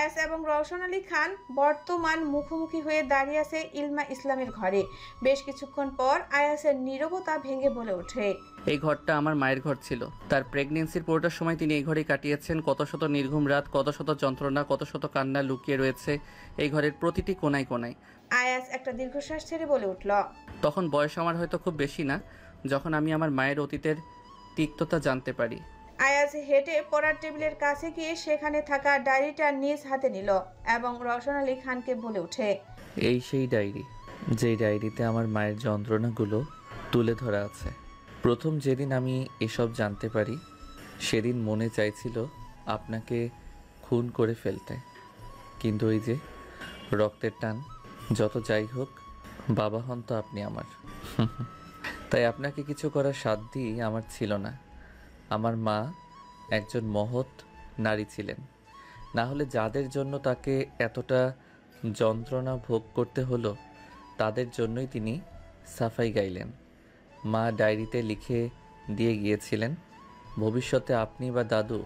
আয়াস এবং রওশন আলী খান বর্তমান মুখোমুখি হয়ে দাঁড়িয়ে আছে ইলমা ইসলামের ঘরে। বেশ কিছুক্ষণ পর আয়াসের নীরবতা ভেঙে বলে ওঠে, এই ঘরটা আমার মায়ের ঘর ছিল। তার প্রেগনেন্সির পুরোটা সময় তিনি এই ঘরেই কাটিয়েছেন। কত শত নির্ঘুম রাত, কত শত যন্ত্রণা, কত শত কান্না লুকিয়ে রয়েছে এই ঘরের প্রতিটি কোনায় কোনায়। আয়াস একটা দীর্ঘশ্বাস ছেড়ে বলে উঠল, তখন বয়স আমার হয়তো খুব বেশি না, যখন আমি আমার মায়ের অতীতের তিক্ততা জানতে পারি। আয়াস হেঁটে পড়ার টেবিলের কাছে গিয়ে সেখানে থাকা ডায়েরিটা নিজ হাতে নিল এবং রওশন আলী খানকে বলে ওঠে, এই সেই ডায়েরি, যেই ডায়েরিতে আমার মায়ের যন্ত্রণাগুলো তুলে ধরা আছে। প্রথম যেদিন আমি এসব জানতে পারি সেদিন মনে চাইছিল আপনাকে খুন করে ফেলতে, কিন্তু ওই যে রক্তের টান, যত যাই হোক বাবা হন তো আপনি আমার। তাই আপনাকে কিছু করার সাধ্যই আমার ছিল না। আমার মা একজন মহৎ নারী ছিলেন, না হলে যাদের জন্য তাকে এতটা যন্ত্রণা ভোগ করতে হলো তাদের জন্যই তিনি সাফাই গাইলেন। মা ডায়েরিতে লিখে দিয়ে গিয়েছিলেন, ভবিষ্যতে আপনি বা দাদু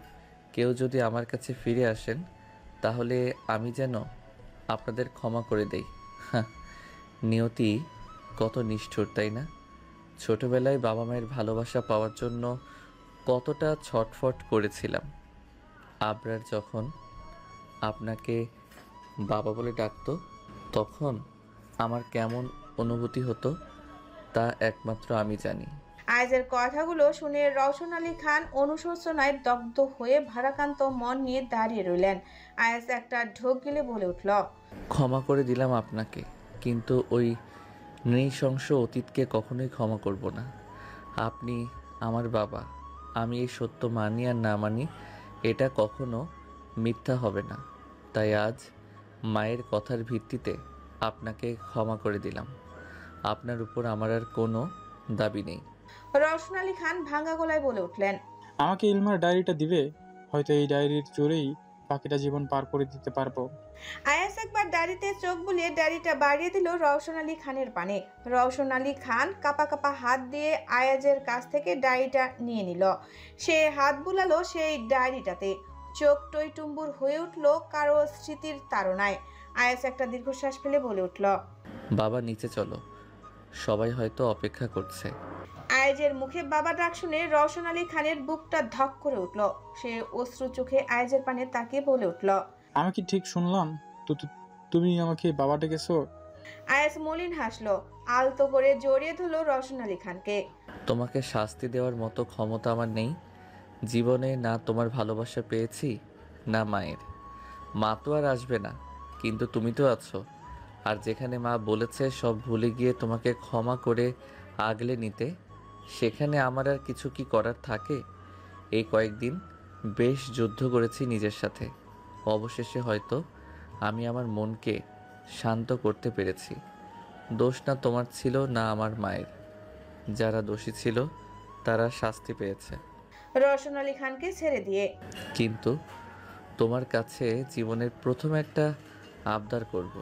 কেউ যদি আমার কাছে ফিরে আসেন তাহলে আমি যেন আপনাদের ক্ষমা করে দেই। নিয়তি কত নিষ্ঠুর, তাই না? ছোটবেলায় বাবা মায়ের ভালোবাসা পাওয়ার জন্য কতটা ছটফট করেছিলাম। আবরার যখন আপনাকে বাবা বলে ডাকতো তখন আমার কেমন অনুভূতি হতো তা একমাত্র আমি জানি। আয়াজের কথাগুলো শুনে রওশন আলী খান অনুশোচনায় দগ্ধ হয়ে ভারাক্রান্ত মন নিয়ে দাঁড়িয়ে রইলেন। আয়াজ একটা ঢোক গিলে বলে উঠল, ক্ষমা করে দিলাম আপনাকে, কিন্তু ওই নৃশংস অতীতকে কখনোই ক্ষমা করব না। আপনি আমার বাবা, আমি এই সত্য মানি আর না মানি এটা কখনো মিথ্যা হবে না। তাই আজ মায়ের কথার ভিত্তিতে আপনাকে ক্ষমা করে দিলাম। আপনার উপর আমার আর কোনো দাবি নেই। রওশন আলী খান ভাঙা গলায় বলে উঠলেন, আমাকে ইলমার ডায়েরিটা দিবে? হয়তো এই ডায়েরির জোরেই বাকিটা জীবন পার করে দিতে পারবো। আয়াস একবার ডায়েরিতে চোখ বুলিয়ে ডায়েরিটা বাড়িয়ে দিল রওশন আলী খানের পানে। রওশন আলী খান কাপা কাপা হাত দিয়ে আয়াজের কাছ থেকে ডায়েরিটা নিয়ে নিল। সে হাত বুলালো সেই ডায়েরিটাতে। চোখ টইটুম্বুর হয়ে উঠল কারো স্মৃতির তাড়নায়। আয়াস একটা দীর্ঘশ্বাস ফেলে বলে উঠল, বাবা নিচে চলো, সবাই হয়তো অপেক্ষা করছে। আয়াজের মুখে বাবা ডাক শুনে রওশন আলী খানের বুকটা ধক করে উঠল। সে অশ্রু চোখে আয়াজের পানে তাকিয়ে বলে উঠল, আমি কি ঠিক শুনলাম? তুমি আমাকে বাবা ডেকেছো? আয়াজ মলিন হাসলো, আলতো করে জড়িয়ে ধরল রওশন আলী খানকে। তোমাকে শাস্তি দেওয়ার মতো ক্ষমতা আমার নেই। জীবনে না তোমার ভালোবাসা পেয়েছি না মায়ের। মা তো আর আসবে না, কিন্তু তুমি তো আছো। আর যেখানে মা বলেছে সব ভুলে গিয়ে তোমাকে ক্ষমা করে আগলে নিতে, সেখানে আমার আর কিছু কি করার থাকে? এই কয়েকদিন বেশ যুদ্ধ করেছি নিজের সাথে। অবশেষে হয়তো আমি আমার মনকে শান্ত করতে পেরেছি। দোষ না তোমার ছিল না আমার মায়ের। যারা দোষী ছিল তারা শাস্তি পেয়েছে। রওশন আলী খানকে ছেড়ে দিয়ে, কিন্তু তোমার কাছে জীবনের প্রথম একটা আবদার করব।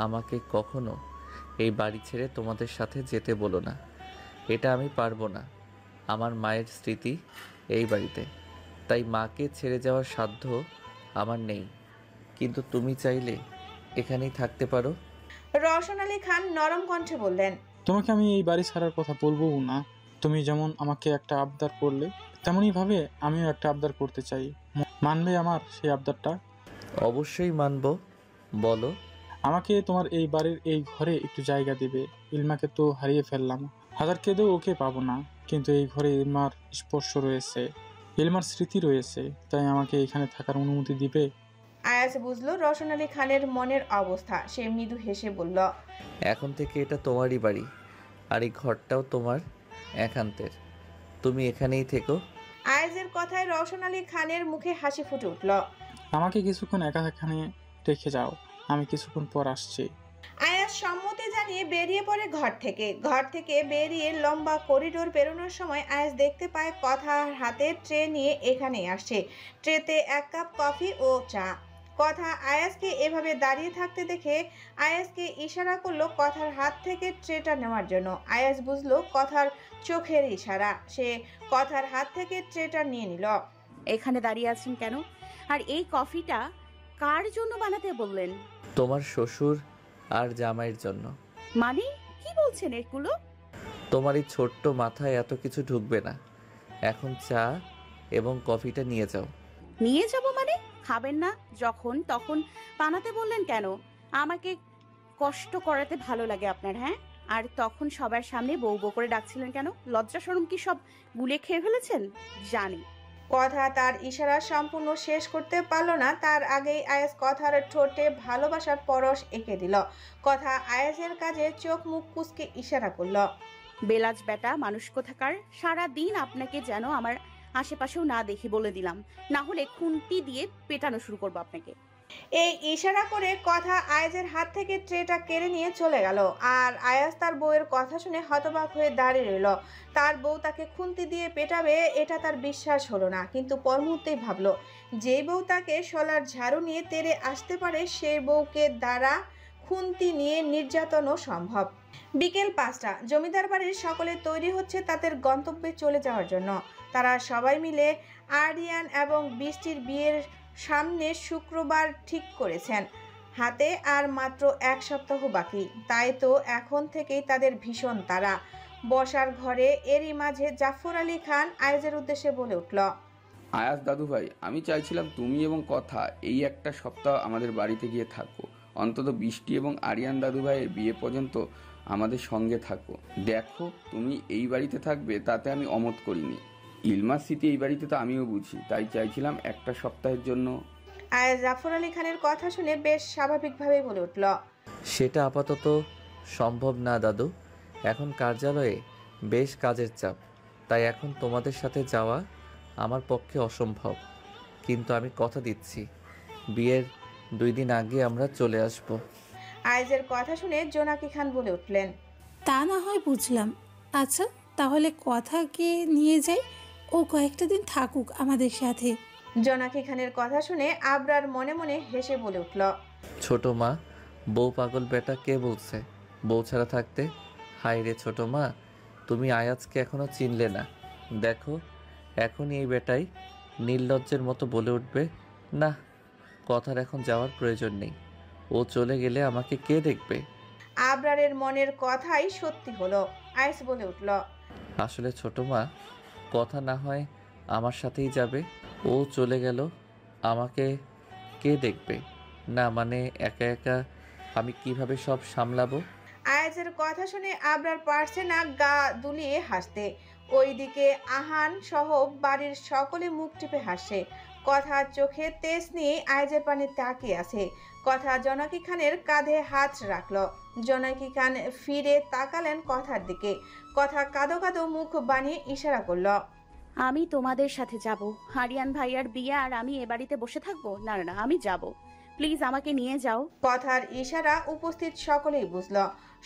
আমাকে কখনো এই বাড়ি ছেড়ে তোমাদের সাথে যেতে বলো না। এটা আমি পারবো না। আমার মায়ের স্মৃতি এই বাড়িতে, তাই মাকে ছেড়ে যাওয়ার সাধ্য আমার নেই। কিন্তু তুমি চাইলে এখানেই থাকতে পারো। রওশন আলী খান নরম কণ্ঠে বললেন, তোমাকে আমি এই বাড়ি ছাড়ার কথা বলবো না। তুমি যেমন আমাকে একটা আবদার করলে, তেমনই ভাবে আমিও একটা আবদার করতে চাই। মানবে আমার সেই আবদারটা? অবশ্যই মানবো, বলো। আমাকে তোমার এই বাড়ির এই ঘরে একটু জায়গা দিবে। ইলমাকে তো হারিয়ে ফেললাম, হাজার কেঁদেও ওকে পাবো না, কিন্তু এই ঘরে ইলমার স্পর্শ রয়েছে, ইলমার স্মৃতি রয়েছে। তাই আমাকে এখানে থাকার অনুমতি দিবে? আয়াজ বুঝলো রওশন আলী খানের মনের অবস্থা। সে মৃদু হেসে বলল, এখন থেকে এটা তোমারই বাড়ি, আর এই ঘরটাও তোমার একান্তের। তুমি এখানেই থেকো। আয়াজের কথায় রওশন আলী খানের মুখে হাসি ফুটে উঠল। আমাকে কিছুক্ষণ একা এখানে রেখে যাও, আমি কিছুক্ষণ পর আসছি। আয়াজ সম্মতি জানিয়ে বেরিয়ে পড়ে ঘর থেকে। ঘর থেকে বেরিয়ে লম্বা করিডোর পেরোনোর সময় আয়াজ দেখতে পায় কথার হাতে ট্রে নিয়ে এখানে আসছে। ট্রেতে এক কাপ কফি ও চা। কথা আয়াজকে এভাবে দাঁড়িয়ে থাকতে দেখে আয়াজকে ইশারা করলো কথার হাত থেকে ট্রেটা নেওয়ার জন্য। আয়াজ বুঝলো কথার চোখের ইশারা। সে কথার হাত থেকে ট্রেটা নিয়ে নিল। এখানে দাঁড়িয়ে আছেন কেন? আর এই কফিটা কার জন্য বানাতে বললেন? তোমার শ্বশুর আর জামাইয়ের জন্য। মানে কি বলছেন এগুলো? তোমার এই ছোট্ট মাথায় এত কিছু ঢুকবে না। এখন চা এবং কফিটা নিয়ে যাও। নিয়ে যাব মানে? খাবেন না যখন তখন বানাতে বললেন কেন? আমাকে কষ্ট করাতে ভালো লাগে আপনার, হ্যাঁ? আর তখন সবার সামনে বউ বউ করে ডাকছিলেন কেন? লজ্জা শরম কি সব গুলে খেয়ে ফেলেছেন? জানি। কথা তার ইশারা সম্পূর্ণ শেষ করতে পারল না, তার আগেই আয়াস কথার ঠোঁটে ভালোবাসার পরশ এঁকে দিল। কথা আয়াসের কাজে চোখ মুখ কুঁচকে ইশারা করল। বেলাজ বেটা মানুষ কোথাকার, সারা দিন আপনাকে যেন আমার আশেপাশেও না দেখি বলে দিলাম, না হলে খুন্তি দিয়ে পেটানো শুরু করবো আপনাকে। এই ইশারা করে কথা আয়াজের হাত থেকে ট্রেটা কেড়ে নিয়ে চলে গেল। আর আয়াস তার বউয়ের কথা শুনে হতবাক হয়ে দাঁড়িয়ে রইল। তার বউ তাকে খুন্তি দিয়ে পেটাবে এটা তার বিশ্বাস হলো না, কিন্তু পর মুহূর্তেই ভাবলো যেই বউ তাকে শলার ঝাড়ু নিয়ে তেড়ে আসতে পারে সেই বউকে দ্বারা খুন্তি নিয়ে নির্যাতনও সম্ভব। বিকেল 5টা, জমিদার বাড়ির সকলে তৈরি হচ্ছে তাদের গন্তব্যে চলে যাওয়ার জন্য। তারা সবাই মিলে আরিয়ান এবং বৃষ্টির বিয়ের সামনে শুক্রবার ঠিক করেছেন। হাতে আর মাত্র 1 সপ্তাহ বাকি, তাই তো এখন থেকেই তাদের ভীষণ তাড়া। বসার ঘরে এরই মাঝে জাফর আলী খান আয়াজের উদ্দেশ্যে বলে উঠল। আয়াস দাদু ভাই, আমি চাইছিলাম তুমি এবং কথা এই একটা সপ্তাহ আমাদের বাড়িতে গিয়ে থাকো, অন্তত বৃষ্টি এবং আরিয়ান দাদু ভাইয়ের বিয়ে পর্যন্ত আমাদের সঙ্গে থাকো। দেখো, তুমি এই বাড়িতে থাকবে তাতে আমি অমত করিনি। ইলমার স্মৃতি এই বাড়িতে তো আমিও বুঝি, তাই চাইছিলাম একটা সপ্তাহের জন্য। আয়াজ জাফর আলী খানের কথা শুনে বেশ স্বাভাবিকভাবেই বলে উঠল। সেটা আপাতত সম্ভব না দাদু, এখন কার্যালয়ে বেশ কাজের চাপ, তাই এখন তোমাদের সাথে যাওয়া আমার পক্ষে অসম্ভব। কিন্তু আমি কথা দিচ্ছি বিয়ের 2 দিন আগে আমরা চলে আসব। আয়াজের কথা শুনে জোনাকি খান বলে উঠলেন। তা না হয় বুঝলাম। আচ্ছা, তাহলে কথাকে নিয়ে যাই, ও কয়েকটা দিন থাকুক আমাদের সাথে। জোনাকি খানের কথা শুনে আবরার মনে মনে হেসে বলে উঠল। ছোট মা, বউ পাগল বেটা কে বলছে বউ ছাড়া থাকতে? হাই রে ছোট মা, তুমি আয়াজকে এখনো চিনলে না। দেখো এখনই এই বেটাই নির্লজ্জের মতো বলে উঠবে, না কথার এখন যাওয়ার প্রয়োজন নেই, ও চলে গেলে আমাকে কে দেখবে? আবরারের মনের কথাই সত্যি হলো। আয়াস বলে উঠল। আসলে ছোট মা, কথা না হয় আমার সাথেই যাবে, ও চলে গেল আমাকে কে দেখবে? না মানে একা একা আমি কিভাবে সব সামলাবো? আয়াজের কথা শুনে আবরার পারছে না গা দুলিয়ে হাসতে। ওইদিকে আহান সহ বাড়ির সকলে মুখ টিপে হাসে। কথা চোখে তেজ নিয়ে আয়াজের পানে তাকিয়ে আছে। কথা জোনাকি খানের কাঁধে হাত রাখলো। জোনাকি খান ফিরে তাকালেন কথার দিকে। কথা কাঁদো কাঁদো মুখ বানিয়ে ইশারা করলো। আমি তোমাদের সাথে যাব। হারিয়ান ভাইয়ার বিয়ে আর আমি এ বাড়িতে বসে থাকবো? না না, আমি যাব। প্লিজ আমাকে নিয়ে যাও। কথার ইশারা উপস্থিত সকলেই বুঝল।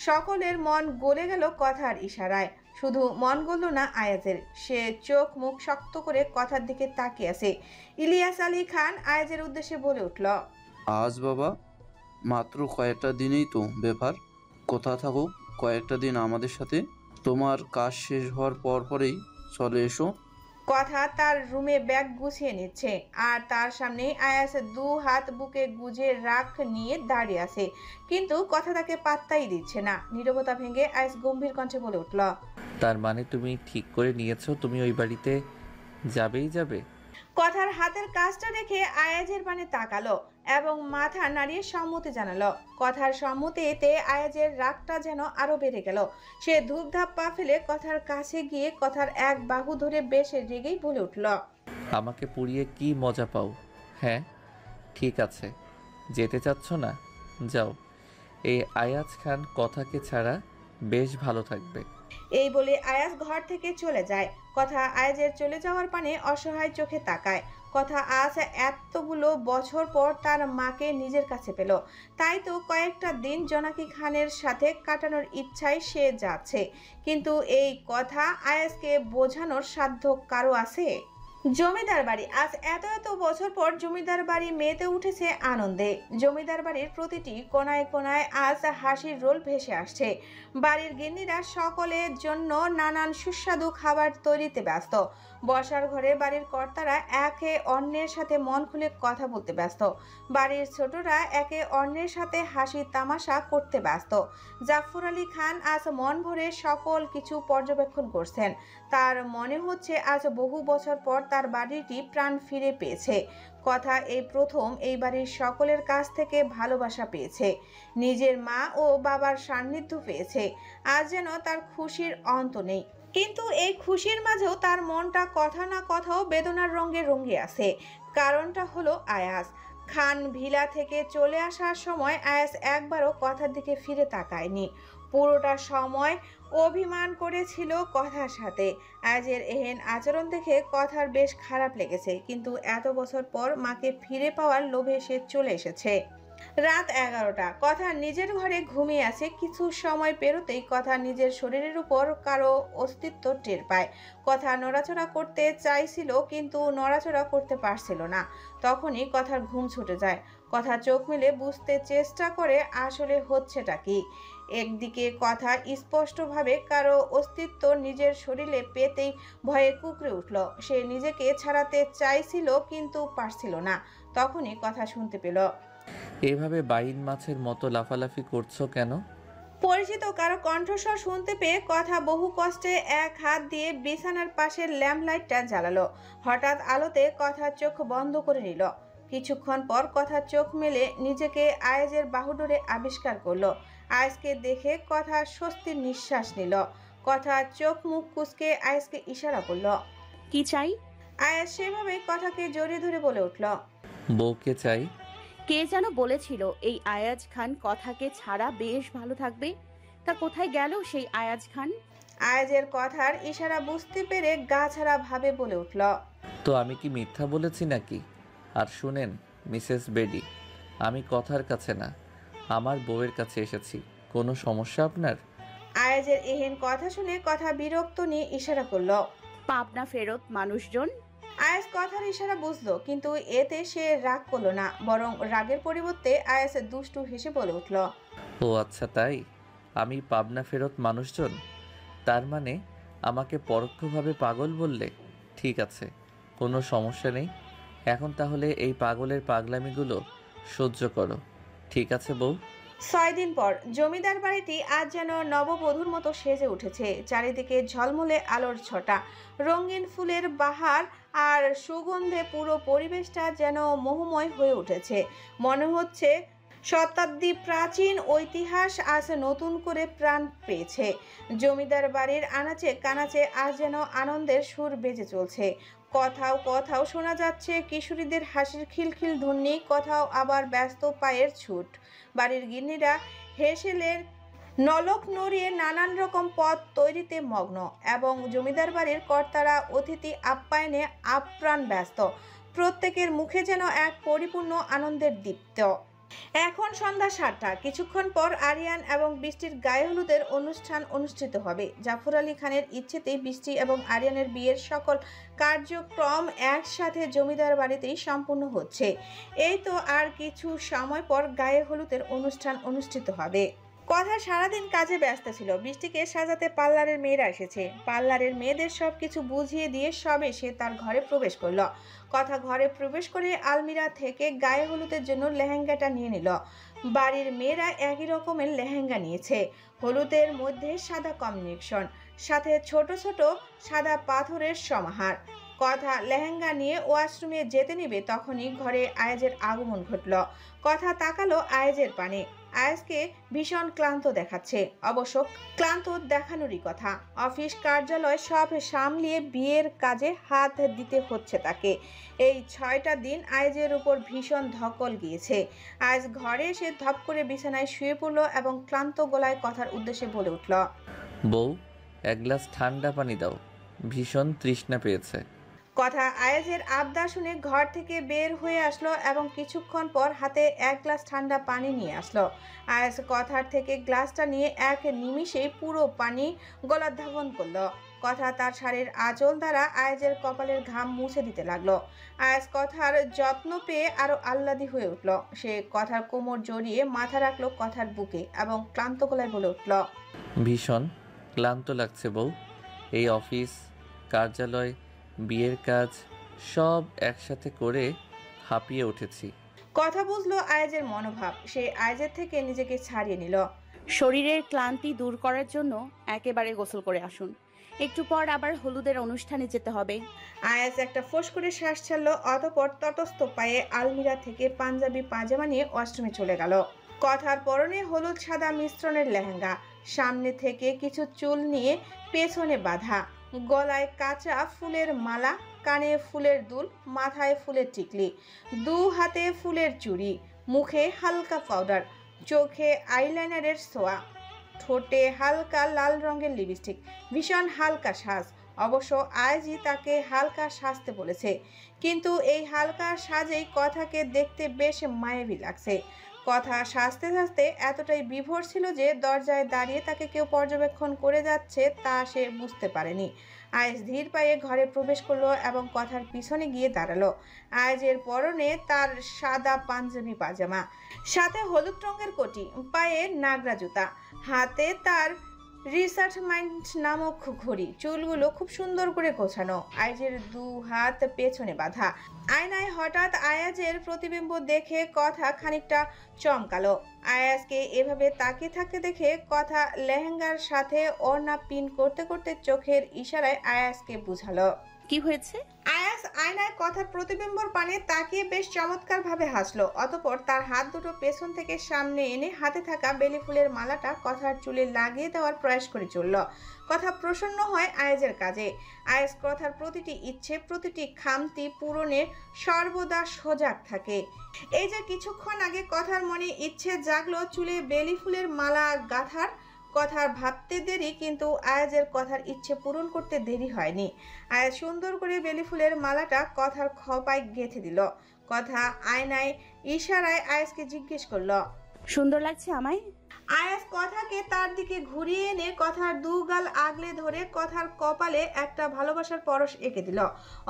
সকলের মন গলে গেল কথার ইশারায়। শুধু মন গলল না আয়াজের, সে চোখ মুখ শক্ত করে কথার দিকে তাকিয়ে আছে। ইলিয়াস আলী খান আয়াজের উদ্দেশ্যে বলে উঠল। আজ বাবা, মাত্র কয়েকটা দিনই তো ব্যাপার, কোথা থাকুক কয়েকটা দিন আমাদের সাথে। তোমার কাজ শেষ হওয়ার পরেই চলে এসো। কথা তার রুমে ব্যাগ গুছিয়ে নিচ্ছে, আর তার সামনে আয়াস 2 হাত বুকে গুজে রাখ নিয়ে দাঁড়িয়ে আছে, কিন্তু কথা তাকে পাত্তাই দিচ্ছে না। নীরবতা ভেঙে আয়াস গম্ভীর কণ্ঠে বলে উঠল। তার মানে তুমি ঠিক করে নিয়েছো তুমি ওই বাড়িতে যাবেই যাবে? কথার হাতের কাজটা দেখে আয়াজের পানে তাকালো এবং মাথা নাড়িয়ে সম্মতি জানালো। কথার সম্মতিতে আয়াজের রাগটা যেন আরো বেড়ে গেল। সে ধূপধাপ পা ফেলে কথার কাছে গিয়ে কথার এক বাহু ধরে বেশ রেগেই বলে উঠল। আমাকে পুড়িয়ে কি মজা পাও? হ্যাঁ ঠিক আছে, যেতে চাচ্ছ না? যাও, এই আয়াজ খান কথাকে ছাড়া বেশ ভালো থাকবে। এই বলে আয়াজ ঘর থেকে চলে যায়। কথা আয়াজের চলে যাওয়ার পানে অসহায় চোখে তাকায়। কথা আজ এতগুলো বছর পর তার মাকে নিজের কাছে পেল, তাই তো কয়েকটা দিন জোনাকি খানের সাথে কাটানোর ইচ্ছায় সে যাচ্ছে। কিন্তু এই কথা আয়াজকে বোঝানোর সাধ্য কারো আছে? জমিদার বাড়ি আজ এত বছর পর জমিদার বাড়ি মেতে উঠেছে আনন্দে। জমিদার বাড়ির প্রতিটি কোনায় কোনায় আজ হাসির রোল ভেসে আসছে। বাড়ির গিন্নিরা সকলের জন্য নানান সুস্বাদু খাবার তৈরিতে ব্যস্ত। বসার ঘরে বাড়ির কর্তারা একে অন্যের সাথে মন খুলে কথা বলতে ব্যস্ত। বাড়ির ছোটরা একে অন্যের সাথে হাসি তামাশা করতে ব্যস্ত। জাফর আলী খান আজ মন ভরে সকল কিছু পর্যবেক্ষণ করছেন। তার মনে হচ্ছে আজ বহু বছর পর তার বাড়িটি প্রাণ ফিরে পেয়েছে। কথা এই প্রথম এই বাড়ির সকলের কাছ থেকে ভালোবাসা পেয়েছে, নিজের মা ও বাবার সান্নিধ্য পেয়েছে। আজ যেন তার খুশির অন্ত নেই। কিন্তু এই খুশির মাঝেও তার মনটা কথা না কথাও বেদনার রঙে রঙে আছে। কারণটা হলো আয়াজ। খান ভিলা থেকে চলে আসার সময় আয়াজ একবারও কথার দিকে ফিরে তাকায়নি। পুরোটা সময় অভিমান করেছিল কথার সাথে। আয়াজের এহেন আচরণ দেখে কথার বেশ খারাপ লেগেছে, কিন্তু এত বছর পর মাকে ফিরে পাওয়ার লোভে সে চলে এসেছে। রাত 11টা। কথা নিজের ঘরে ঘুমিয়ে আছে। কিছু সময় পেরোতেই কথা নিজের শরীরের উপর কারো অস্তিত্ব টের পায়। কথা নড়াচড়া করতে চাইছিল, কিন্তু নড়াচড়া করতে পারছিল না। তখনই কথার ঘুম ছুটে যায়। কথা চোখ মেলে বুঝতে চেষ্টা করে আসলে হচ্ছেটা কি। একদিকে কথা স্পষ্টভাবে কারো অস্তিত্ব নিজের শরীরে পেতেই ভয়ে কুঁকড়ে উঠল। সে নিজেকে ছাড়াতে চাইছিল, কিন্তু পারছিল না। তখনই কথা শুনতে পেল। এভাবে বাইন মাছের মতো লাফালাফি করছো কেন? পরিচিত কারো কণ্ঠস্বর শুনতে পেয়ে কথা বহু কষ্টে এক হাত দিয়ে বিছানার পাশের ল্যাম্প লাইটটা জ্বালালো। হঠাৎ আলোতে কথার চোখ বন্ধ করে নিল। কিছুক্ষণ পর কথা চোখ মেলে নিজেকে আয়েজের বাহুডোরে আবিষ্কার করলো। আয়েজকে দেখে কথা স্বস্তির নিঃশ্বাস নিল। কথা চোখ মুখ কুঁচকে আয়েজকে ইশারা করলো। কি চাই? আয়েজ সেভাবেই কথাকে জড়িয়ে ধরে বলে উঠল। বউকে চাই। কে যেন বলেছিল এই আয়াজ খান কথাকে ছাড়া বেশ ভালো থাকবে। তা কোথায় গেল সেই আয়াজ খান? আয়েজের কথার ইশারা বুঝতে পেরে গা ছাড়া ভাবে বলে উঠল। তো আমি কি মিথ্যা বলেছি নাকি? আর শুনেন মিসেস বেডি, আমি কথার কাছে না, আমার বউয়ের কাছে এসেছি। কোনো সমস্যা আপনার? আয়েজের এহেন কথা শুনে কথা বিরক্ত নিয়ে ইশারা করলো। পাবনা ফেরত মানুষজন। আয়াস কথার ইশারা বুঝলো, কিন্তু এতে সে রাগ করলো না, বরং রাগের পরিবর্তে আয়াস দুষ্টু হেসে বলে উঠল। ও আচ্ছা, তাই? আমি পাবনা ফেরত মানুষজন? তার মানে আমাকে পরোক্ষভাবে পাগল বললে? ঠিক আছে, কোনো সমস্যা নেই। এখন তাহলে এই পাগলের পাগলামিগুলো সহ্য করো, ঠিক আছে বউ? 6 দিন পর জমিদার বাড়িটি আজ যেন নববধূর মতো সেজে উঠেছে। চারিদিকে ঝলমলে আলোর ছটা, রঙিন ফুলের বাহার আর সুগন্ধে পুরো পরিবেশটা যেন মোহময় হয়ে উঠেছে। মনে হচ্ছে শতাব্দী প্রাচীন ঐতিহাস আজ নতুন করে প্রাণ পেয়েছে। জমিদার বাড়ির আনাচে কানাচে আজ যেন আনন্দের সুর বেজে চলছে। কোথাও কোথাও শোনা যাচ্ছে কিশোরীদের হাসির খিলখিল ধ্বনি, কোথাও আবার ব্যস্ত পায়ের ছুট। বাড়ির গিন্নিরা হেসেলের নলক নড়িয়ে নানান রকম পদ তৈরিতে মগ্ন, এবং জমিদার বাড়ির কর্তারা অতিথি আপ্যায়নে আপ্রাণ ব্যস্ত। প্রত্যেকের মুখে যেন এক পরিপূর্ণ আনন্দের দীপ্ত। এখন সন্ধ্যা 7টা। কিছুক্ষণ পর আরিয়ান এবং বৃষ্টির গায়ে হলুদের অনুষ্ঠান অনুষ্ঠিত হবে। জাফর আলী খানের ইচ্ছেতেই বৃষ্টি এবং আরিয়ানের বিয়ের সকল কার্যক্রম একসাথে জমিদার বাড়িতেই সম্পূর্ণ হচ্ছে। এই তো আর কিছু সময় পর গায়ে হলুদের অনুষ্ঠান অনুষ্ঠিত হবে। কথা সারাদিন কাজে ব্যস্ত ছিল। বৃষ্টিকে সাজাতে পার্লারের মেয়েরা এসেছে। পার্লারের মেয়েদের সবকিছু বুঝিয়ে দিয়ে সবে সে তার ঘরে প্রবেশ করলো। কথা ঘরে প্রবেশ করে আলমিরা থেকে গায়ে হলুদের জন্য লেহেঙ্গাটা নিয়ে নিল। বাড়ির মেয়েরা একই রকমের লেহেঙ্গা নিয়েছে। হলুদের মধ্যে সাদা কম্বিনেশন, সাথে ছোট ছোট সাদা পাথরের সমাহার। কথা লেহেঙ্গা নিয়ে ওয়াশরুমে যেতে নিবে, তখনই ঘরে আয়েজের আগমন ঘটল। কথা তাকালো আয়েজের পানে। আয়েজকে ভীষণ ক্লান্ত দেখাচ্ছে। অবশ্য ক্লান্ত দেখানোরই কথা। অফিস কার্যালয় সব সামলিয়ে বিয়ের কাজে হাত দিতে হচ্ছে তাকে। এই 6টা দিন আয়েজের উপর ভীষণ ধকল গিয়েছে। আজ ঘরে এসে ধপ করে বিছানায় শুয়ে পড়ল এবং ক্লান্ত গলায় কথার উদ্দেশ্যে বলে উঠল। বউ, এক গ্লাস ঠান্ডা পানি দাও, ভীষণ তৃষ্ণা পেয়েছে। কথা আয়েজের আবদার শুনে ঘর থেকে বের হয়ে আসলো এবং কিছুক্ষণ পর হাতে 1 গ্লাস ঠান্ডা পানি নিয়ে আসলো। আয়েজ কথার থেকে গ্লাসটা নিয়ে এক নিমিষেই পুরো পানি গলা ধাবন করলো। কথা তার শাড়ির আঁচল দ্বারা আয়েজের কপালের ঘাম মুছে দিতে লাগলো। আয়েজ কথার যত্ন পেয়ে আরো আহ্লাদী হয়ে উঠল। সে কথার কোমর জড়িয়ে মাথা রাখলো কথার বুকে এবং ক্লান্ত গলায় বলে উঠল। ভীষণ ক্লান্ত লাগছে বউ। এই অফিস কার্যালয় বিয়ের কাজ সব একসাথে করে হাঁপিয়ে উঠেছি। কথা বুঝলো আয়াজের মনোভাব। সে আয়াজের থেকে নিজেকে ছাড়িয়ে নিল। শরীরের ক্লান্তি দূর করার জন্য একেবারে গোসল করে আসুন, একটু পর আবার হলুদের অনুষ্ঠানে যেতে হবে। আয়াজ একটা ফোঁস করে শ্বাস ছাড়লো, অতঃপর তটস্থ পায়ে আলমিরা থেকে পাঞ্জাবি পাজামা নিয়ে ওয়াশরুমে চলে গেল। কথার পরনে হলুদ সাদা মিশ্রণের লেহেঙ্গা, সামনে থেকে কিছু চুল নিয়ে পেছনে বাঁধা, গলায় কাঁচা ফুলের মালা, কানে ফুলের দুল, মাথায় ফুলের টিকলি, দু হাতে ফুলের চুড়ি, মুখে হালকা পাউডার, চোখে আইলাইনারের ছোঁয়া, ঠোঁটে হালকা লাল রঙের লিপস্টিক, ভীষণ হালকা সাজ। অবশ্য আজই তাকে হালকা সাজতে বলেছে, কিন্তু এই হালকা সাজেই কথাকে দেখতে বেশ মায়াবী লাগছে। কথা সাজতে সাজতে এতটাই বিভোর ছিল যে দরজায় দাঁড়িয়ে তাকে কেউ পর্যবেক্ষণ করে যাচ্ছে তা সে বুঝতে পারেনি। আয়েজ ধীর পায়ে ঘরে প্রবেশ করলো এবং কথার পিছনে গিয়ে দাঁড়ালো। আয়েজের পরনে তার সাদা পাঞ্জাবি পাজামা, সাথে হলুদ রঙের কোটি, পায়ে নাগরা জুতা, হাতে তার রিসার্চ মাইন্ড নামক ঘড়ি, চুলগুলো খুব সুন্দর করে গোছানো, আয়াজের দু হাত পেছনে বাঁধা। আয়নায় হঠাৎ আয়াজের প্রতিবিম্ব দেখে কথা খানিকটা চমকালো। আয়াজকে এভাবে তাকিয়ে থাকতে দেখে কথা লেহেঙ্গার সাথে ওড়না পিন করতে করতে চোখের ইশারায় আয়াজকে বুঝালো। কি হয়েছে? আয়াজ আয়নায় কথার প্রতিবিম্বর পানে তাকিয়ে বেশ চমৎকার ভাবে হাসলো। অতঃপর তার হাত দুটো পেছন থেকে সামনে এনে হাতে থাকা বেলি ফুলের মালাটা কথার চুলে লাগিয়ে দেওয়ার প্রয়াস করে চলল। কথা প্রসন্ন হয় আয়াজের কাজে। আয়াজ কথার প্রতিটি ইচ্ছে, প্রতিটি খামতি পূরণে সর্বদা সজাগ থাকে। এই যে কিছুক্ষণ আগে কথার মনে ইচ্ছে জাগলো চুলে বেলি ফুলের মালা গাঁথার, কথার ভাবতে দেরি, কিন্তু আয়াজের কথার ইচ্ছে পূরণ করতে দেরি হয়নি। আয়াজ সুন্দর করে বেলি ফুলের মালাটা কথার খপায় গেঁথে দিল। কথা আয়নায় ইশারায় আয়াজকে জিজ্ঞেস করলো, সুন্দর লাগছে আমায়? আয়াজ কথাকে তার দিকে ঘুরিয়ে এনে কথার দু গাল আগলে ধরে কথার কপালে একটা ভালোবাসার পরশ এঁকে দিল।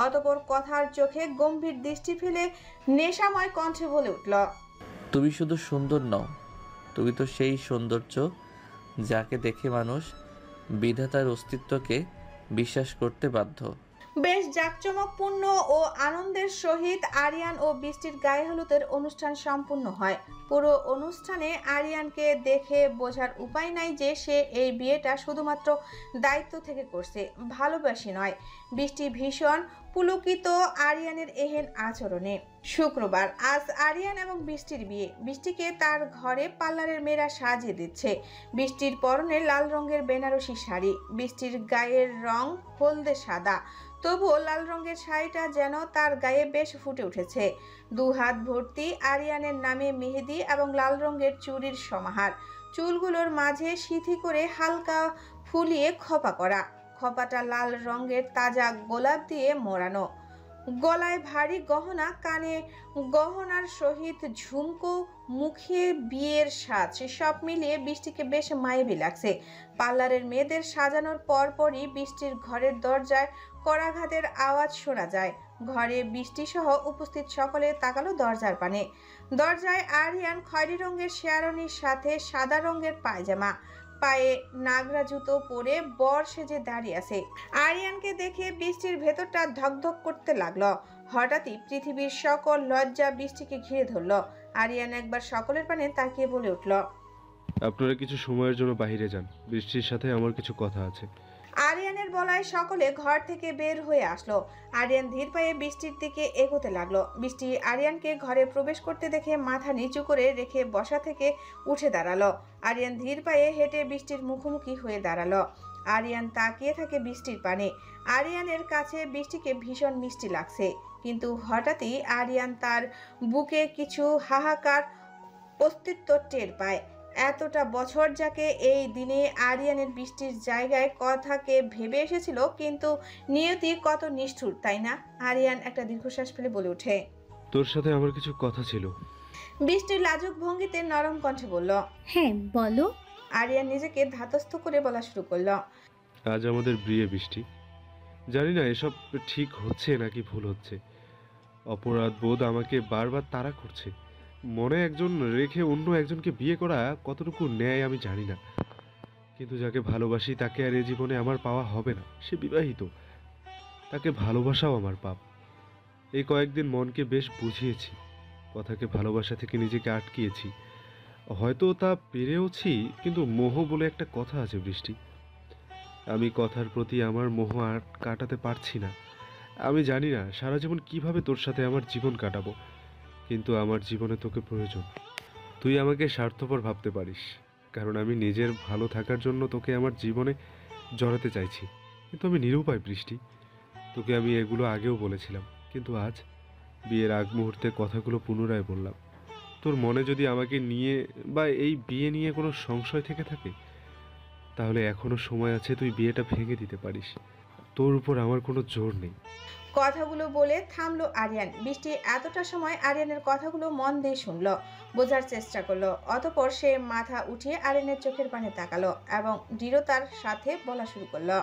অতঃপর কথার চোখে গম্ভীর দৃষ্টি ফেলে নেশাময় কণ্ঠে বলে উঠল, তুমি শুধু সুন্দর নও, তুমি তো সেই সৌন্দর্য যাকে দেখে মানুষ বিধাতার অস্তিত্বকে বিশ্বাস করতে বাধ্য। বেশ জাঁকজমকপূর্ণ ও আনন্দের সহিত আরিয়ান ও বৃষ্টির গায়ে হলুদের অনুষ্ঠান সম্পূর্ণ হয়। পুরো অনুষ্ঠানে আরিয়ানকে দেখে বোঝার উপায় নাই যে সে এই বিয়েটা শুধুমাত্র দায়িত্ব থেকে করছে, ভালোবাসি নয়। বৃষ্টি ভীষণ পুলকিত আরিয়ানের এহেন আচরণে। শুক্রবার আজ আরিয়ান এবং বৃষ্টির বিয়ে। বৃষ্টিকে তার ঘরে পার্লারের মেয়েরা সাজিয়ে দিচ্ছে। বৃষ্টির পরনে লাল রঙের বেনারসি শাড়ি, বৃষ্টির গায়ের রং হলদে সাদা, তবুও লাল রঙের শাড়িটা যেন তার গায়ে বেশ ফুটে উঠেছে। দু হাত ভর্তি আরিয়ানের নামে মেহেদি এবং লাল রঙের চুড়ির সমাহার, চুলগুলোর মাঝে সিথি করে হালকা ফুলিয়ে খোপা করা, খোপাটা লাল রঙের তাজা গোলাপ দিয়ে মোড়ানো, গলায় ভারী গহনা, কানে গহনার সহিত ঝুমকো, মুখে বিয়ের সাজ, সব মিলিয়ে বৃষ্টিকে বেশ মায়াবী লাগছে। পার্লারের মেয়েদের সাজানোর পরপরই বৃষ্টির ঘরের দরজায় করাঘাতের আওয়াজ শোনা যায়। ঘরে বৃষ্টি সহ উপস্থিত সকলে তাকালো দরজার পানে। দরজায় আরিয়ান খয়েরি রঙের শেয়ারনির সাথে সাদা রঙের পায়জামা, পায়ে নাগরা জুতো পরে বর সেজে দাঁড়িয়ে আছে। আরিয়ানকে দেখে বৃষ্টির ভেতরটা ধকধক করতে লাগলো। হঠাৎই পৃথিবীর সকল লজ্জা বৃষ্টিকে ঘিরে ধরলো। আরিয়ান একবার সকলের পানে তাকিয়ে বলে উঠল, আপনারা কিছু সময়ের জন্য বাইরে যান, বৃষ্টির সাথে আমার কিছু কথা আছে। আরিয়ানের বলায় সকলে ঘর থেকে বের হয়ে আসলো। আরিয়ান ধীর পায়ে বৃষ্টির দিকে এগোতে লাগলো। বৃষ্টি আরিয়ানকে ঘরে প্রবেশ করতে দেখে মাথা নিচু করে রেখে বসা থেকে উঠে দাঁড়ালো। আরিয়ান ধীর পায়ে হেঁটে বৃষ্টির মুখোমুখি হয়ে দাঁড়ালো। আরিয়ান তাকিয়ে থাকে বৃষ্টির পানে। আরিয়ানের কাছে বৃষ্টিকে ভীষণ মিষ্টি লাগছে, কিন্তু হঠাৎই আরিয়ান তার বুকে কিছু হাহাকার অস্তিত্ব টের পায়। এতটা বছর যাকে এই দিনে আরিয়ানের বৃষ্টির জায়গায় কথাকে ভেবে এসেছিল, কিন্তু নিয়তি কত নিষ্ঠুর, তাই না? আরিয়ান একটা দীর্ঘশ্বাস ফেলে বলে ওঠে, তোর সাথে আমার কিছু কথা ছিল। বৃষ্টির লাজুক ভঙ্গিতে নরম কণ্ঠে বলল, হ্যাঁ বলো। আরিয়ান নিজেকে ধাতস্থ করে বলা শুরু করলো, আজ আমাদের বিয়ে বৃষ্টি। জানি না এসব ঠিক হচ্ছে নাকি ভুল হচ্ছে। অপরাধ বোধ আমাকে বারবার তাড়া করছে। মনে একজন রেখে অন্য একজনকে বিয়ে করা কতটুকু ন্যায় আমি জানি না, কিন্তু যাকে ভালোবাসি তাকে আর এ জীবনে আমার পাওয়া হবে না। সে বিবাহিত, তাকে ভালোবাসাও আমার পাপ। এই কয়েকদিন মনকে বেশ বুঝিয়েছি, কথাকে ভালোবাসা থেকে নিজেকে আটকিয়েছি। হয়তো তা পেরেওছি, কিন্তু মোহ বলে একটা কথা আছে বৃষ্টি। আমি কথার প্রতি আমার মোহ আর কাটাতে পারছি না। আমি জানি না সারা জীবন কিভাবে তোর সাথে আমার জীবন কাটাবো, কিন্তু আমার জীবনে তোকে প্রয়োজন। তুই আমাকে স্বার্থপর ভাবতে পারিস, কারণ আমি নিজের ভালো থাকার জন্য তোকে আমার জীবনে জড়াতে চাইছি, কিন্তু আমি নিরুপায় বৃষ্টি। তোকে আমি এগুলো আগেও বলেছিলাম, কিন্তু আজ বিয়ের আগ মুহূর্তে কথাগুলো পুনরায় বললাম। তোর মনে যদি আমাকে নিয়ে বা এই বিয়ে নিয়ে কোনো সংশয় থেকে থাকে, তাহলে এখনো সময় আছে, তুই বিয়েটা ভেঙে দিতে পারিস। তোর উপর আমার কোনো জোর নেই। কথাগুলো বলে থামলো আরিয়ান। বৃষ্টি এতটা সময় আরিয়ানের কথাগুলো মন দিয়ে শুনলো, বোঝার চেষ্টা করলো। অতঃপর সে মাথা উঠিয়ে আরিয়ানের চোখের পানে তাকালো এবং দৃঢ়তার সাথে বলা শুরু করলো।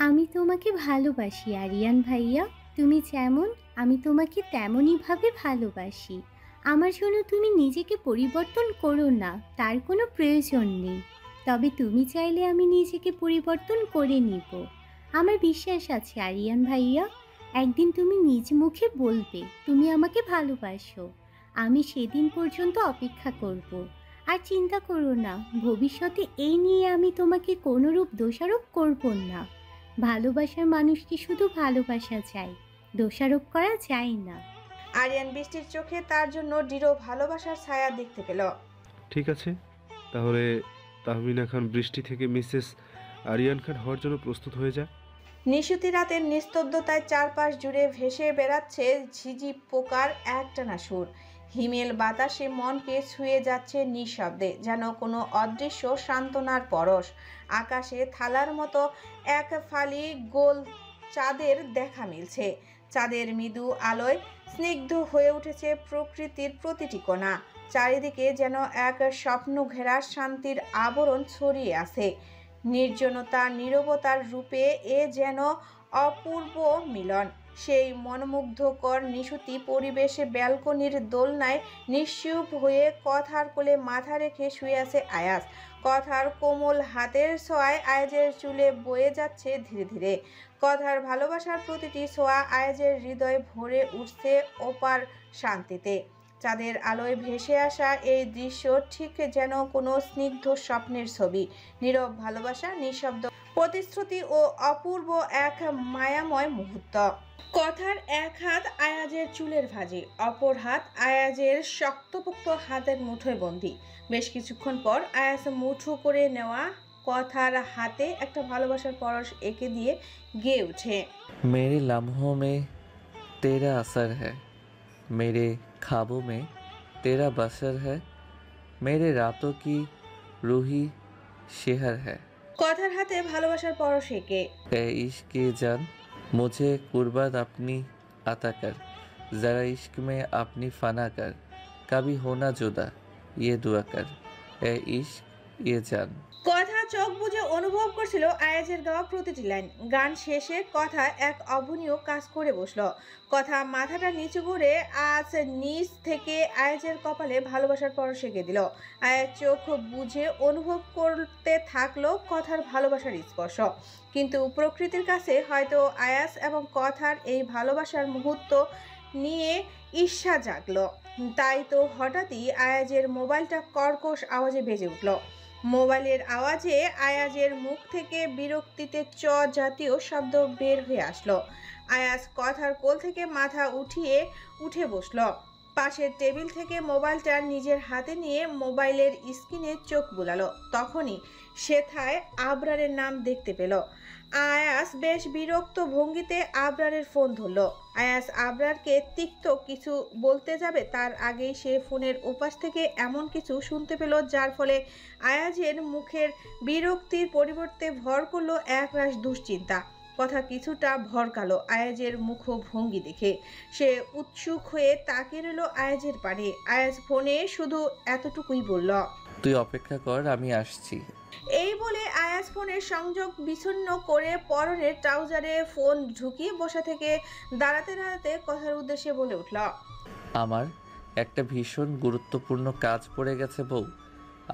আমি তোমাকে ভালোবাসি আরিয়ান ভাইয়া। তুমি যেমন, আমি তোমাকে তেমনইভাবে ভালোবাসি। আমার জন্য তুমি নিজেকে পরিবর্তন করো না, তার কোনো প্রয়োজন নেই। তবে তুমি চাইলে আমি নিজেকে পরিবর্তন করে নিব। আমার বিশ্বাস আছে আরিয়ান ভাইয়া, একদিন তুমি নিজ মুখে বলবে তুমি আমাকে ভালোবাসো। আমি সেদিন পর্যন্ত অপেক্ষা করব। আর চিন্তা করো না, ভবিষ্যতে এই নিয়ে আমি তোমাকে কোনোরূপ দোষারোপ করব না। ভালোবাসার মানুষকে শুধু ভালোবাসা চাই, দোষারোপ করা যায় না। আরিয়ান বৃষ্টির চোখে তার জন্য দৃঢ় ভালোবাসার ছায়া দেখতে পেল। ঠিক আছে, তাহলে তাহমিনা খান বৃষ্টি থেকে মিসেস আরিয়ান খান হওয়ার জন্য প্রস্তুত হয়ে যা। নিশুতি রাতের নিস্তব্ধতায় চারপাশ জুড়ে ভেসে বেড়াচ্ছে ঝিঝি পোকার একটানা সুর। হিমেল বাতাসে মনকে ছুঁয়ে যাচ্ছে নিঃশব্দে, যেন কোনো অদৃশ্য সান্ত্বনার পরশ। আকাশে থালার মতো এক ফালি গোল চাঁদের দেখা মিলছে। চাঁদের মৃদু আলোয় স্নিগ্ধ হয়ে উঠেছে প্রকৃতির প্রতিটি কোণা। চারিদিকে যেন এক স্বপ্ন ঘেরা শান্তির আবরণ ছড়িয়ে আছে। নির্জনতা নীরবতার রূপে এ যেন অপূর্ব মিলন। সেই মনোমুগ্ধকর নিশুতি পরিবেশে ব্যালকনির দোলনায় নিশ্চুপ হয়ে কথার কোলে মাথা রেখে শুয়ে আছে আয়াস। কথার কোমল হাতের ছোঁয়ায় আয়াজের চুলে বয়ে যাচ্ছে ধীরে ধীরে। কথার ভালোবাসার প্রতিটি ছোঁয়া আয়াজের হৃদয় ভরে উঠছে অপার শান্তিতে। চাঁদের আলোয় ভেসে আসা এই দৃশ্য ঠিক যেন কোনো স্নিগ্ধ স্বপ্নের ছবি। নীরব ভালোবাসা, নিঃশব্দ প্রতিশ্রুতি ও অপূর্ব এক মায়াময় মুহূর্ত। কথার এক হাত আয়াজের চুলের ভাঁজে, অপর হাত আয়াজের শক্তপোক্ত হাতের মুঠোয় বন্দী। বেশ কিছুক্ষণ পর আয়াজ মুঠো করে নেওয়া কথার হাতে একটা ভালোবাসার পরশ এঁকে দিয়ে গেয়ে ওঠে। मेरे लम्हों में तेरा असर है, मेरे ख्वाबों में तेरा बसर है, मेरे रातों की रूही शेहर है। কথার হাতে ভালোবাসার পরশ এঁকে। ए इश्क की जान मुझे कुर्बान अपनी अता कर, ज़रा इश्क में अपनी फना कर, कभी होना जुदा ये दुआ कर, ए इश्क ये जान। কথা চোখ বুজে অনুভব করছিল আয়াজের গাওয়া প্রতিটি লাইন। গান শেষে কথা এক অভনীয় কাজ করে বসলো। কথা মাথাটা নিচু করে আজ নিচ থেকে আয়াজের কপালে ভালোবাসার পরশ এঁকে দিল। আয়াজ চোখ বুঝে অনুভব করতে থাকলো কথার ভালোবাসার স্পর্শ। কিন্তু প্রকৃতির কাছে হয়তো আয়াজ এবং কথার এই ভালোবাসার মুহূর্ত নিয়ে ঈর্ষা জাগলো। তাই তো হঠাৎই আয়াজের মোবাইলটা কর্কশ আওয়াজে বেজে উঠল। মোবাইলের আওয়াজে আয়াজের মুখ থেকে বিরক্তিতে চ জাতীয় শব্দ বের হয়ে আসলো। আয়াজ কথার কোল থেকে মাথা উঠে বসলো। পাশের টেবিল থেকে মোবাইলটা নিজের হাতে নিয়ে মোবাইলের স্ক্রিনে চোখ বুলালো। তখনই সেথায় আবরারের নাম দেখতে পেল। আয়াজ বেশ বিরক্ত ভঙ্গিতে আবরারের ফোন ধরলো। আয়াজ আবরারকে তিক্ত কিছু বলতে যাবে, তার আগেই সে ফোনের ওপাশ থেকে এমন কিছু শুনতে পেল যার ফলে আয়াজের মুখের বিরক্তির পরিবর্তে ভর করলো একরাশ দুশ্চিন্তা। কথা কিছুটা ভরকালো আয়াজের মুখভঙ্গি দেখে। সে উৎসুক হয়ে তাকিয়ে রইল আয়াজের পানে। আয়াজ ফোনে শুধু এতটুকুই বলল, তুই অপেক্ষা কর, আমি আসছি। এই বলে আয়াজ ফোনের সংযোগ বিচ্ছিন্ন করে পরনের ট্রাউজারে ফোন ঢুকিয়ে বসা থেকে দাঁড়াতে দাঁড়াতে কথার উদ্দেশ্যে বলে উঠল, আমার একটা ভীষণ গুরুত্বপূর্ণ কাজ পড়ে গেছে বউ,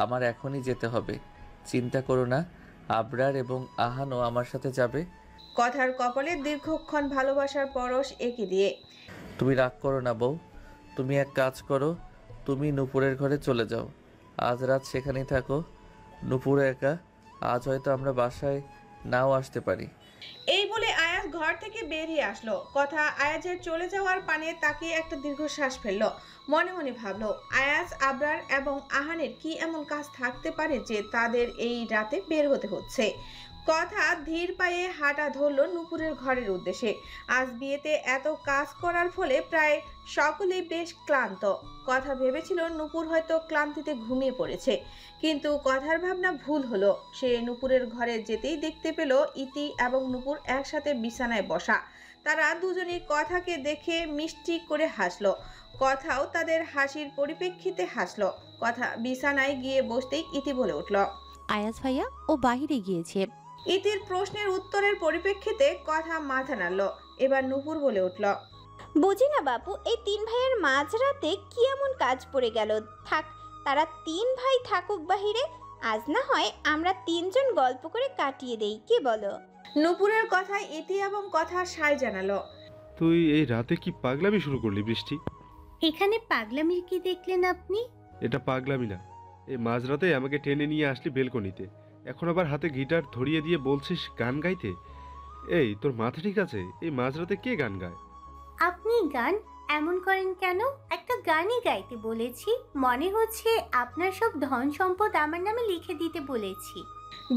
আমার এখনই যেতে হবে। চিন্তা করো না, আবরার এবং আহানও আমার সাথে যাবে। কথার কপালে দীর্ঘক্ষণ ভালোবাসার পরশ এঁকে দিয়ে। তুমি রাগ করো না বউ, তুমি এক কাজ করো, তুমি নূপুরের ঘরে চলে যাও, আজ রাত সেখানেই থাকো। নূপুর একা, আজ হয়তো আমরা বাসায় নাও আসতে পারি। এই বলে আয়াজ ঘর থেকে বেরিয়ে আসলো। কথা আয়াজের চলে যাওয়ার পানে তাকিয়ে একটা দীর্ঘশ্বাস ফেললো। মনে মনে ভাবলো, আয়াজ, আবরার এবং আহানের কি এমন কাজ থাকতে পারে যে তাদের এই রাতে বের হতে হচ্ছে। কথা ধীর পায়ে হাঁটা ধরলো নূপুরের ঘরের উদ্দেশ্যে। আজ বিয়েতে এত কাজ করার ফলে প্রায় সকলেই বেশ ক্লান্ত। কথা ভেবেছিল নূপুর হয়তো ক্লান্তিতে ঘুমিয়ে পড়েছে, কিন্তু কথার ভাবনা ভুল হলো। সে নূপুরের ঘরে যেতেই দেখতে পেল ইতি এবং নূপুর একসাথে বিছানায় বসা। তারা দুজনেই কথাকে দেখে মিষ্টি করে হাসলো। কথাও তাদের হাসির পরিপ্রেক্ষিতে হাসলো। কথা বিছানায় গিয়ে বসতেই ইতি বলে উঠল, আয়াজ ভাইয়া ও বাহিরে গিয়েছে। ইতির প্রশ্নের উত্তরের পরিপ্রেক্ষিতে কথা মাথা নাড়ল। এবার নূপুর বলে উঠল, বুঝি না বাপু, এই 3 ভাইয়ের মাঝরাতে কি এমন কাজ পড়ে গেল? থাক, তারা 3 ভাই থাকুক বাহিরে, আজ না হয় আমরা 3 জন গল্প করে কাটিয়ে দেই, কি বলো? নূপুরের কথায় ইতি এবং কথা সায় জানালো। তুই এই রাতে কি পাগলামি শুরু করলি বৃষ্টি? এখানে পাগলামির কি দেখলেন আপনি? এটা পাগলামি না, এই মাঝরাতে আমাকে টেনে নিয়ে আসলি বেলকনিতে, এখন আবার হাতে গিটার ধরিয়ে দিয়ে বলছিস গান গাইতে। এই তোর মাথা ঠিক আছে? এই মাঝরাতে কে গান গায়? আপনি গান এমন করেন কেন? একটা গানই গাইতে বলেছি, মনে হচ্ছে আপনার সব ধন সম্পদ আমার নামে লিখে দিতে বলেছি।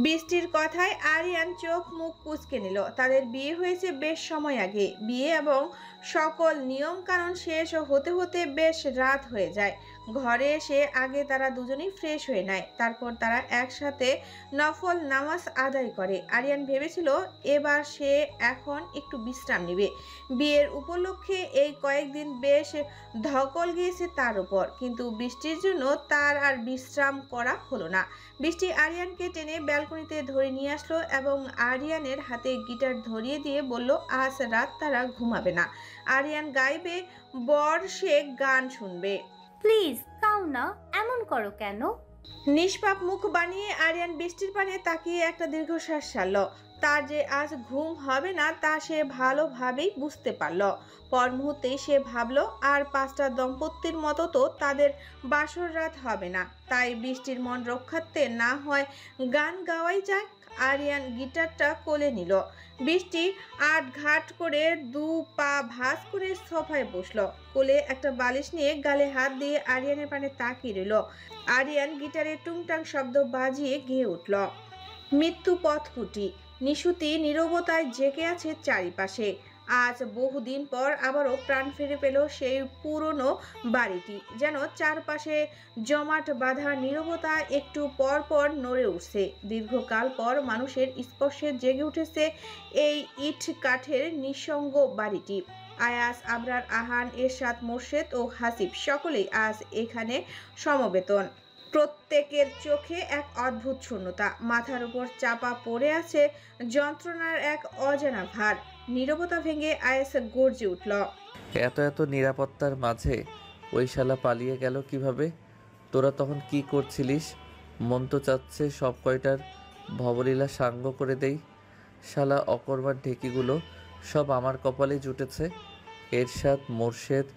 বৃষ্টির কথায় আরিয়ান চোখ মুখ কুঁচকে নিল। তাদের বিয়ে হয়েছে বেশ সময় আগে। বিয়ে এবং সকল নিয়ম কানুন শেষ হতে হতে বেশ রাত হয়ে যায়। ঘরে এসে আগে তারা দুজনেই ফ্রেশ হয়ে নেয়, তারপর তারা একসাথে নফল নামাজ আদায় করে। আরিয়ান ভেবেছিল এবার সে এখন একটু বিশ্রাম নেবে। বিয়ের উপলক্ষে এই কয়েকদিন বেশ ধকল গিয়েছে তার উপর, কিন্তু বৃষ্টির জন্য তার আর বিশ্রাম করা হলো না। বৃষ্টি আরিয়ানকে টেনে ব্যালকনিতে ধরে নিয়ে আসলো এবং আরিয়ানের হাতে গিটার ধরিয়ে দিয়ে বলল, আজ রাত তারা ঘুমাবে না, আরিয়ান গাইবে, বর সে গান শুনবে। প্লিজ গাও না, এমন করো কেন? নিষ্পাপ মুখ বানিয়ে আরিয়ান বৃষ্টির পানে তাকিয়ে একটা দীর্ঘশ্বাস ছাড়ল। তার যে আজ ঘুম হবে না তা সে ভালোভাবেই বুঝতে পারল। পর মুহূর্তেই সে ভাবল, আর 5টা দম্পতির মতো তো তাদের বাসর রাত হবে না, তাই বৃষ্টির মন রক্ষার্থে না হয় গান গাওয়াই যাক। আরিয়ান গিটারটা কোলে নিল। বৃষ্টি আট ঘাট করে 2 পা ভাঁজ করে সোফায় বসলো। কোলে একটা বালিশ নিয়ে গালে হাত দিয়ে আরিয়ানের পানে তাকিয়ে রইল। আরিয়ান গিটারের টুংটাং শব্দ বাজিয়ে গেয়ে উঠল। মৃত্যু পথকুটি নিশুতি নীরবতায় জেগে আছে চারিপাশে। আজ বহুদিন পর আবারও প্রাণ ফিরে পেল সেই পুরনো বাড়িটি। যেন চারপাশে জমাট বাঁধা নীরবতা একটু পর পর নড়ে উঠছে। দীর্ঘকাল পর মানুষের স্পর্শে জেগে উঠেছে এই ইট কাঠের নিঃসঙ্গ বাড়িটি। আয়াস, আবরার, আহান, এরশাদ, মোর্শেদ ও হাসিব সকলেই আজ এখানে সমবেতন। প্রত্যেকের চোখে এক অদ্ভুত শূন্যতা। মাথার উপর চাপা পড়ে আছে যন্ত্রণার এক অজানা ভার। নীরবতা ভেঙে আয়াস গর্জে উঠল, এত এত নিরাপত্তার মাঝে ওই শালা পালিয়ে গেল কিভাবে? তোরা তখন কি করছিলিস? মন তো চাচ্ছে সব কয়টার ভবলীলা সাঙ্গ করে দেই। শালা অকর্মার ঢেকিগুলো সব আমার কপালে জুটেছে। এরশাদ, মোর্শেদ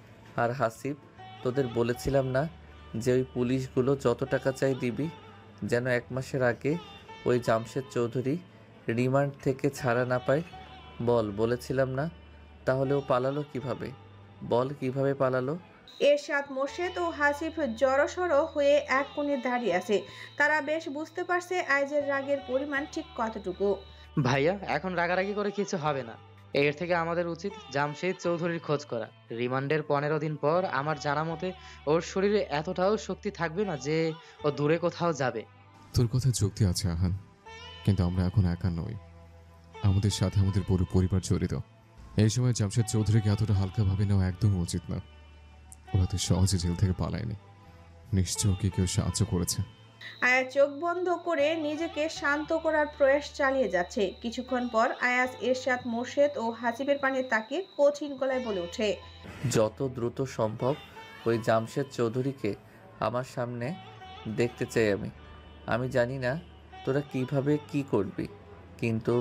আর হাসিব, তোদের বলেছিলাম না যে ওই পুলিশগুলো যত টাকা চাই দিবি, যেন 1 মাসের আগে ওই জামশেদ চৌধুরী রিমান্ড থেকে ছাড়া না পায়? বলেছিলাম না? তাহলে ও পালালো কিভাবে? বল কিভাবে পালালো? এরশাদ, মোর্শেদ ও হাসিফ জড়সড় হয়ে এক কোণে দাঁড়িয়ে আছে। তারা বেশ বুঝতে পারছে আইজের রাগের পরিমাণ ঠিক কতটুকু। ভাইয়া, এখন রাগারাগি করে কিছু হবে না। এর থেকে আমাদের উচিত জামশেদ চৌধুরীর খোঁজ করা। রিমান্ডের 15 দিন পর আমার জানা মতে ওর শরীরে এতটাও শক্তি থাকবে না যে ও দূরে কোথাও যাবে। তোর কথা যুক্তি আছে আহান, কিন্তু আমরা এখন একা নই, আমাদের সাথে আমাদের পুরো পরিবার জড়িত। এই সময় জামশেদ চৌধুরীকে এতটা হালকাভাবে নেওয়া একদম উচিত না। ওরা তো সহজে জেল থেকে পালায়নি, নিশ্চয় ওকে কেউ সাহায্য করেছে। আয়াস চোখ বন্ধ করে নিজেকে শান্ত করার প্রয়াস চালিয়ে যাচ্ছে। কিছুক্ষণ পর আয়াস, এরশাদ, মোর্শেদ ও হাসিবের পানে তাকিয়ে কঠিন গলায় বলে ওঠে, যত দ্রুত সম্ভব ওই জামশেদ চৌধুরীকে আমার সামনে দেখতে চাই আমি। আমি জানি না তোরা কিভাবে কি করবি, কিন্তু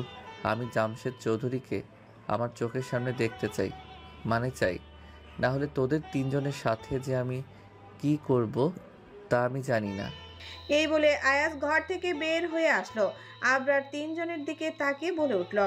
আমি জামশেদ চৌধুরীকে আমার চোখের সামনে দেখতে চাই, মানে চাই। না হলে তোদের তিনজনের সাথে যে আমি কি করব তা আমি জানি না। এই বলে আয়াজ ঘর থেকে বের হয়ে আসলো। আবরার তিনজনের দিকে তাকিয়ে বলে উঠল,